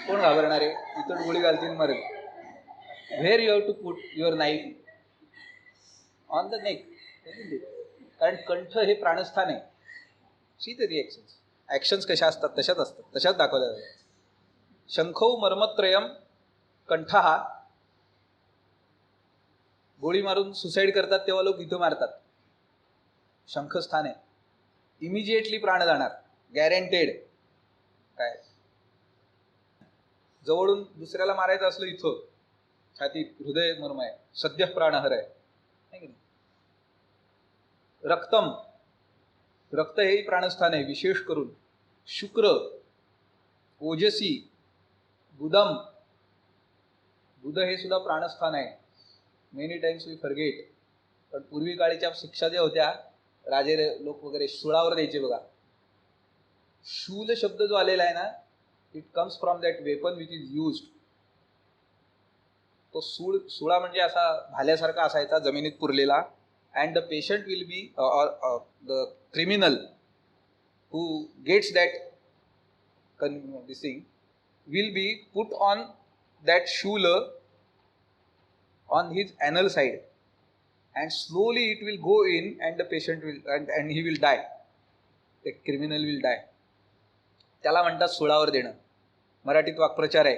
Speaker 1: कोण घाबरणार आहे, इथं गोळी घालतील मरेल. Where you have to put your knife on the neck, कारण कंठ हे प्राणस्थान आहे. सी द रिएक्शन्स, ॲक्शन्स कशा असतात तशाच असतात, तशाच दाखवल्या जातात. शंखौ मर्मत्रयम कंठहा. गोळी मारून सुसाईड करतात तेव्हा लोक इथं मारतात, शंखस्थान आहे, इमिजिएटली प्राण जाणार, गॅरंटेड. काय जवळून दुसऱ्याला मारायचं असलं इथं छातीत, हृदय मर्म आहे, सद्य प्राणहर आहे. रक्तम, रक्त हेही प्राणस्थान आहे. विशेष करून शुक्र, ओजसी, बुधम, बुध हे सुद्धा प्राणस्थान आहे. Many times we forget. पण पूर्वी काळीच्या शिक्षा ज्या होत्या, राजे लोक वगैरे शूळावर द्यायचे बघा. शूल शब्द जो आलेला आहे ना, it comes from that weapon which is used. तो सुळा म्हणजे असा भाल्यासारखा असायचा जमिनीत पुरलेला. And the patient will be the criminal who gets that this thing will be put on that shula on his anal side, and slowly it will go in and the patient will and he will die. The criminal will die. त्याला म्हणतात सुळावर देणं. मराठीत वाक्प्रचार आहे.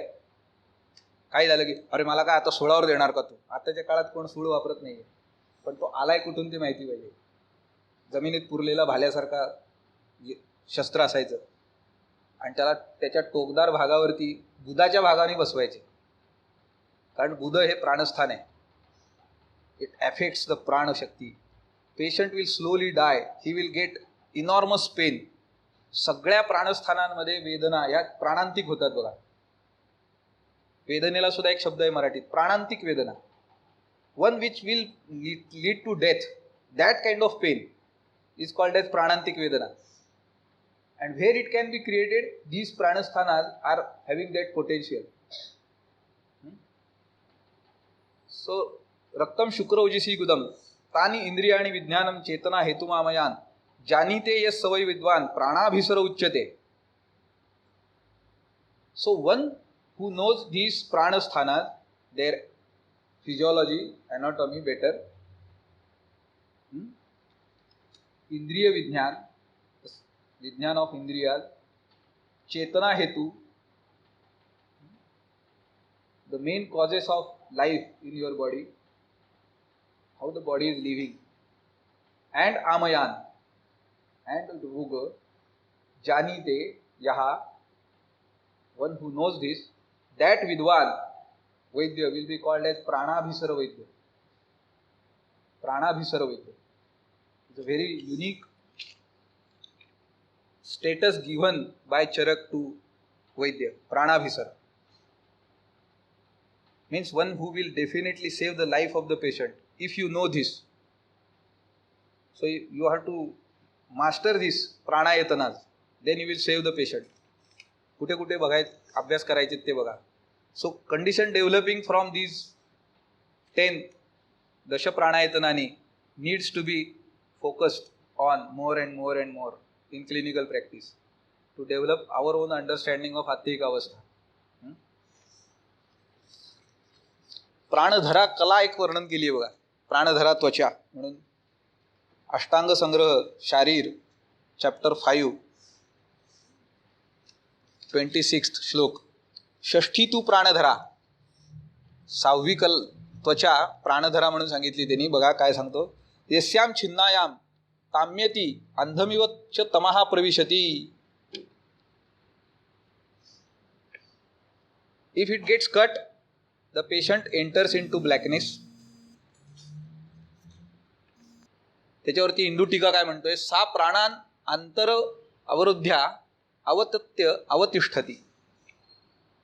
Speaker 1: काय झालं की अरे मला काय आता सुळावर देणार का तू? आताच्या काळात कोण सूळ वापरत नाहीये, पण तो आलाय कुठून ते माहिती पाहिजे. जमिनीत पुरलेला भाल्यासारखा शस्त्र असायचं आणि त्याला त्याच्या टोकदार भागावरती बुधाच्या भागाने बसवायचे. कारण बुध हे प्राणस्थान आहे. इट अफेक्ट्स द प्राणशक्ती. Patient will slowly die. He will get enormous pain. सगळ्या प्राणस्थानांमध्ये वेदना ह्या प्राणांतिक होतात बघा. वेदनेला सुद्धा एक शब्द आहे मराठीत, प्राणांतिक वेदना. One which will lead to death, that kind of pain is called as प्राणांतिक वेदना. And where it can be created, these pranasthanas are having that potential. So, raktam shukra ojisi gudam tani indriyani vijnanam chetana hetumamayan janite yas savai vidwan pranabhisara uchyate. So, one who knows these pranasthanas, their physiology, anatomy better, indriya vijnan, vijnan of indriyas, चेतना हेतु, the main causes of life in your body, how the body is living, and आमयान and रोग जानीते यहा. One who knows this, that विद्वान वैद्य will be called as प्राणाभिसर वैद्य. प्राणाभिसर वैद्य is a very unique status given by Charak to Vaidya. Pranabhisar means one who will definitely save the life of the patient if you know this. So you have to master this pranayatanas, then you will save the patient. कुठे कुठे बघायचं अभ्यास करायचे ते बघा. So condition developing from these 10 दश प्राणायतनानी needs to be focused on more and more and more in clinical practice to develop our own understanding of आत्तिक अवस्था. प्राणधरा कला एक वर्णन केली आहे बघा. प्राणधरा त्वचा म्हणून अष्टांग संग्रह शारीर चॅप्टर 5 26 श्लोक. षष्ठी तू प्राणधरा. 6वी त्वचा प्राणधरा म्हणून सांगितली त्यांनी. बघा काय सांगतो. यस्याम छिन्नायाम ताम्यती अंधमिवच तमहा प्रविशती. If it gets cut the patient enters into blackness. त्याच्यावरती हिंदू टीका काय म्हणतोय. सा प्राणान अंतर अवरुद्ध्या अवतत्य अवतिष्ठती.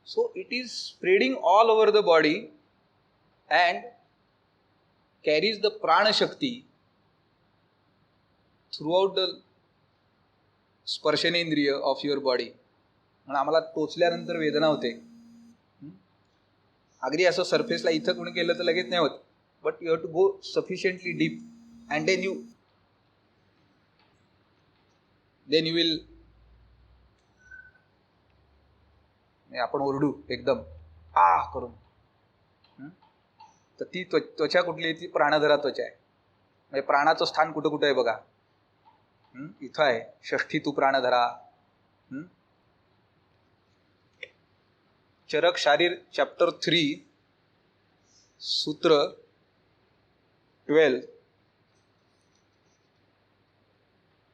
Speaker 1: So it is spreading all over the body and carries the प्राणशक्ती थ्रूआउट द स्पर्शनेंद्रिय ऑफ युअर बॉडी. म्हणून आम्हाला टोचल्यानंतर वेदना होते. अगदी असं सरफेसला इथं कोणी केलं तर लगेच नाही होत, but you have to go sufficiently deep and then you will. आपण ओरडू एकदम आ करून, तर ती त्वचा कुठली, ती प्राणधरा त्वचा आहे. म्हणजे प्राणाचं स्थान कुठं कुठं आहे बघा. इथं आहे. षष्ठी तू प्राणधरा. चरक शारीर चॅप्टर 3 सूत्र 12.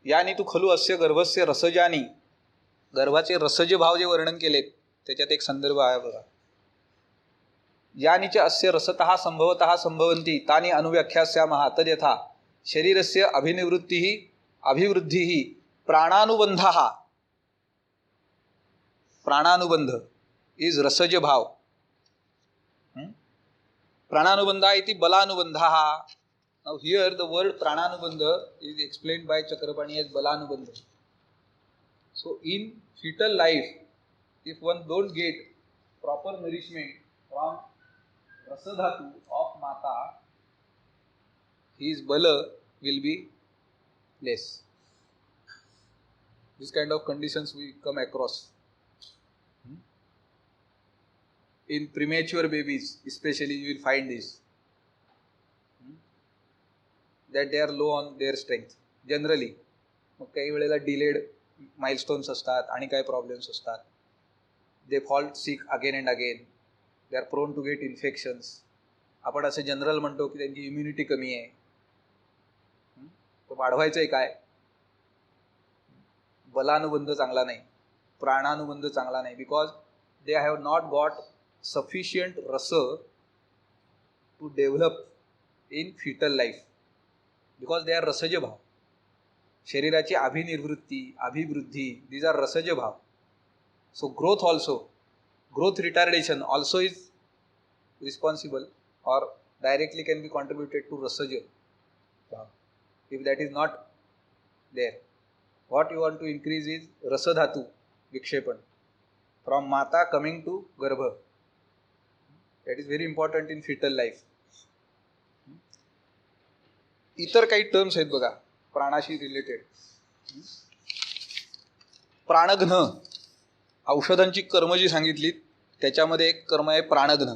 Speaker 1: यानी तू खलू अस्य गर्भस्य रसजानी. गर्भाचे रसज भाव जे वर्णन केलेत त्याच्यात एक संदर्भ आहे बघा. यानीच अस्य रसतः संभवतः संभवन्ति तानि अनुव्याख्यास्यामः तद्यथा शरीरस्य अभिनिवृत्तिः अभिवृद्धिः प्राणानुबंधः. प्राणानुबंध इज रसज भाव. Prananubandha iti balanubandhaha. Now here the word prananubandha is explained by Chakrapani as balanubandha. So in fetal life, if one don't get proper nourishment from rasadhatu of mata, his bala will be less. This kind of conditions we come across. In premature babies especially you will find this, that they are low on their strength generally. मग काही वेळेला delayed milestones असतात आणि काही problems असतात. They fall sick again and again. They are prone to get infections. आपण असं general म्हणतो की त्यांची इम्युनिटी कमी आहे. तर वाढवायचं आहे काय? बलानुबंध चांगला नाही, प्राणानुबंध चांगला नाही. Because they have not got sufficient rasa to develop in fetal life, because they are rasaja bhav. शरीराची अभिनिवृत्ती, अभिवृद्धी, these are rasaja bhav. So growth retardation also is responsible or directly can be contributed to rasaja bhav. If that is not there, what you want to increase is rasadhatu vikshepan from mata coming to garbha. That is very important in fetal life. इतर काही terms आहेत बघा प्राणाशी related. प्राणघ्न, औषधांची कर्म जी सांगितली त्याच्यामध्ये एक कर्म आहे प्राणघ्न.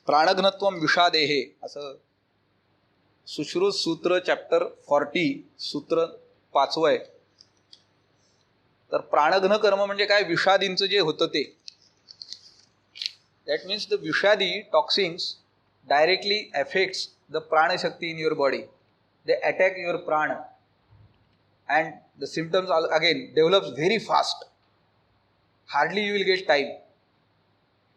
Speaker 1: प्राणघ्नत्वम विषादेहे असं सुश्रुत सूत्र चॅप्टर 40 सूत्र 5 आहे. तर प्राणघ्न कर्म म्हणजे काय? विषादींचं जे होतं ते. That means the Vishadi toxins directly affects the prana shakti in your body. They attack your prana and the symptoms again develops very fast. Hardly you will get time.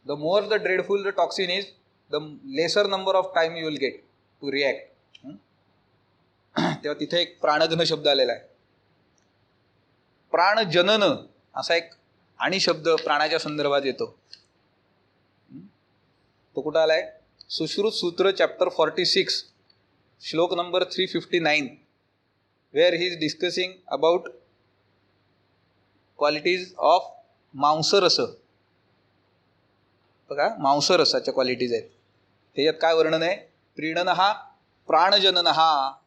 Speaker 1: The more the dreadful the toxin is, the lesser number of time you will get to react. तेव्हा तिथे एक प्राणघ्न शब्द आलेला आहे. प्राणजनन असा एक आणि शब्द प्राणाच्या संदर्भात येतो. तो कुठं आलाय? सुश्रुत सूत्र चॅप्टर 46 श्लोक number 359, where he is discussing about qualities of मांसरस. बघा मांसरसाच्या क्वालिटीज आहेत. त्याच्यात काय वर्णन आहे? प्रीणनहा प्राणजननहा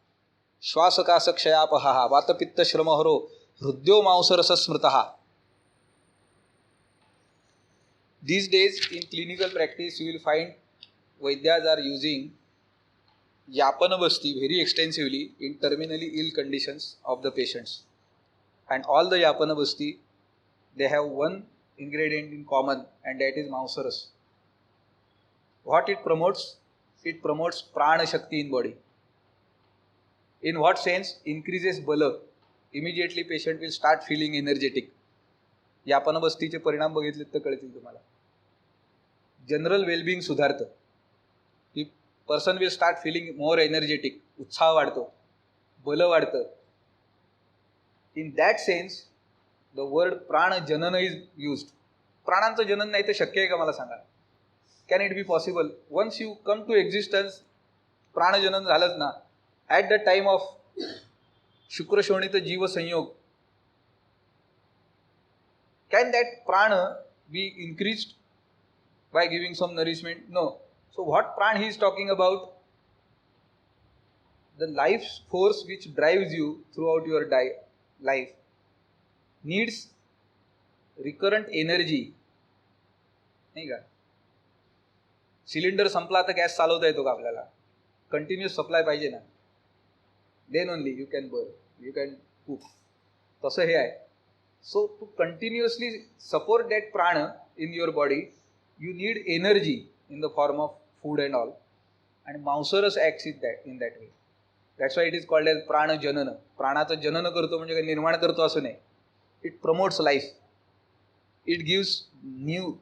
Speaker 1: श्वासकासक्षयापहा वातपित्त श्रमहरो हृद्यो मांसरस स्मृतः. These days in clinical practice you will find Vaidyas are using Yapanabasti very extensively in terminally ill conditions of the patients. And all the Yapanabasti, they have one ingredient in common, and that is Mausaras. What it promotes? It promotes Prana Shakti in body. In what sense? Increases Bala. Immediately patient will start feeling energetic. यापनबस्तीचे परिणाम बघितले तर कळतील तुम्हाला. General wellbeing सुधारतं. की person will start feeling more energetic. उत्साह वाढतो, बल वाढतं. In that sense the word प्राण जनन इज यूज्ड. प्राणांचं जनन नाही तर शक्य आहे का मला सांगा? Can it be possible? Once you come to existence प्राणजनन झालंच ना. ॲट द टाइम ऑफ शुक्रशोणित जीव संयोग, can that prana be increased by giving some nourishment? No. So what prana he is talking about? The life force which drives you throughout your life needs recurrent energy. नाही का? Cylinder संपला तर gas चालवता येतो का आपल्याला? Continuous supply पाहिजे ना. Then only you can burn, you can cook. तसं हे आहे. So to continuously support that prana in your body, you need energy in the form of food and all. And Mausaras acts in that way. That's why it is called as prana janana. प्राणाचं जनन करतो म्हणजे काही निर्माण करतो असं नाही. It promotes life. It gives new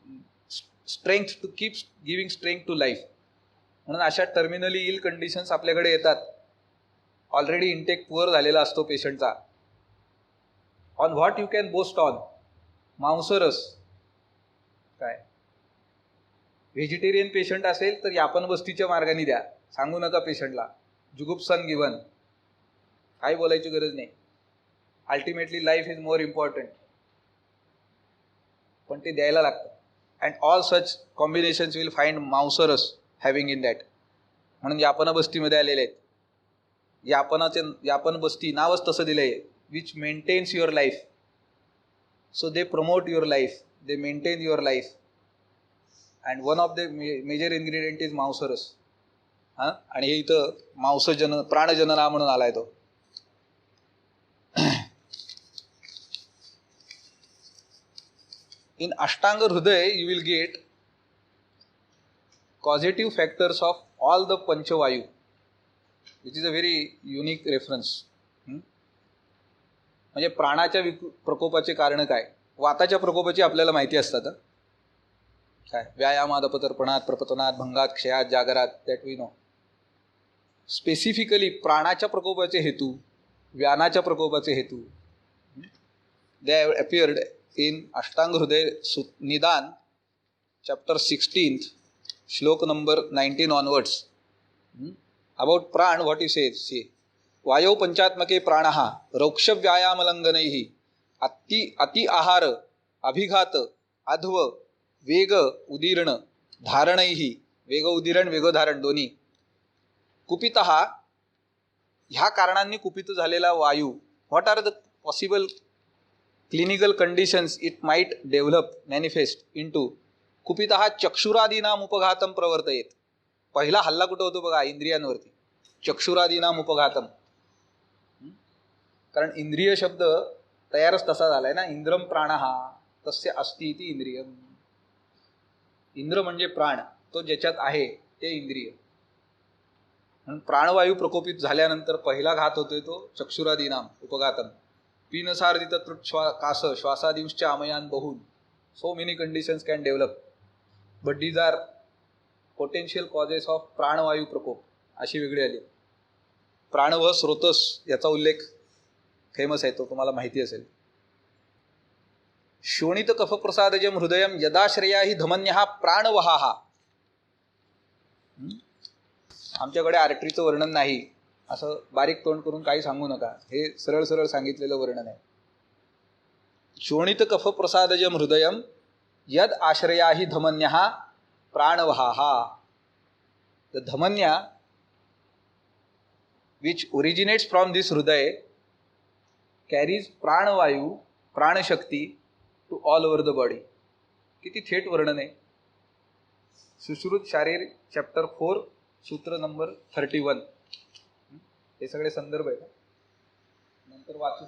Speaker 1: strength to keep giving strength to life. म्हणून अशा टर्मिनली इल कंडिशन्स आपल्याकडे येतात ऑलरेडी इंटेक पुअर झालेला असतो पेशंटचा. On what you can boast on? मांसरस. काय व्हेजिटेरियन पेशंट असेल तर यापन बस्तीच्या मार्गाने द्या, सांगू नका पेशंटला जुगुप्सन गिवन. काही बोलायची गरज नाही. Ultimately life is more important, पण ते द्यायला लागतं. And all such combinations will find mamsaras having in that. म्हणून यापना बस्तीमध्ये आलेले आहेत. यापन बस्ती नावच तसं दिलं आहे, which maintains your life. So they promote your life, they maintain your life. And one of the major ingredient is mamsaras. हां, आणि हे इथं मांसजन प्राणजनना म्हणून आलाय तो. In Ashtanga Hriday, you will get causative factors of all the Panchavayu, which is a very unique reference. म्हणजे प्राणाच्या प्रकोपाचे कारण काय? वाताच्या प्रकोपाची आपल्याला माहिती असतात. काय व्यायामाद, अपतर्पणात, प्रपतनात, भंगात, क्षयात, जागरात, दॅट वी नो. स्पेसिफिकली प्राणाच्या प्रकोपाचे हेतू, व्यानाच्या प्रकोपाचे हेतू, they have appeared in Ashtanga Hriday Nidan, chapter 16th, श्लोक number 19 onwards. About प्राण, what he says, see, वायो पंचात्मके प्राणः रोक्ष व्यायामलंघनैः अति आहार अभिघात अध्व वेग उदीर्ण धारणैः, वेग उदीरण वेग धारण दोन्ही, कुपितः, ह्या कारणांनी कुपित झालेला वायू. What are the possible clinical conditions it might develop manifest into? कुपितः चक्षुरादीनाम उपघातम प्रवर्तयेत. पहिला हल्ला कुठं होतो बघा? इंद्रियांवरती. चक्षुरादीनाम उपघातम. कारण इंद्रिय शब्द तयारच तसा झालाय ना. इंद्रम प्राणः तस्य अस्ति इति इंद्रियम. इंद्र म्हणजे प्राण, तो ज्याच्यात आहे ते इंद्रिय. म्हणून प्राणवायू प्रकोपित झाल्यानंतर पहिला घात होतोय तो चक्षुरादीनाम उपघातम. पीनसार्दित कास श्वासादिंश्च आमयान बहुन. So many conditions can develop, but these are potential causes of प्राणवायू प्रकोप. अशी वेगळी आली. प्राणव स्रोतस याचा उल्लेख फेमस आहे, तो तुम्हाला माहिती असेल. शोणित कफप्रसादजम हृदयम यदाश्रया हि धमन्यः प्राणवहाः. आमच्याकडे आर्टरीचं वर्णन नाही, असं बारीक तोंड करून काही सांगू नका. हे सरळ सरळ सांगितलेलं वर्णन आहे. शोणित कफप्रसादजम हृदयम यद आश्रया हि धमन्यः प्राणवहाः. द धमन्या which originates from this हृदय carries प्राणवायू, प्राणशक्ती to all over the body. किती थेट वर्णन आहे. सुश्रुत शारीर चॅप्टर 4 सूत्र नंबर 31. हे सगळे संदर्भ आहेत, नंतर वाचून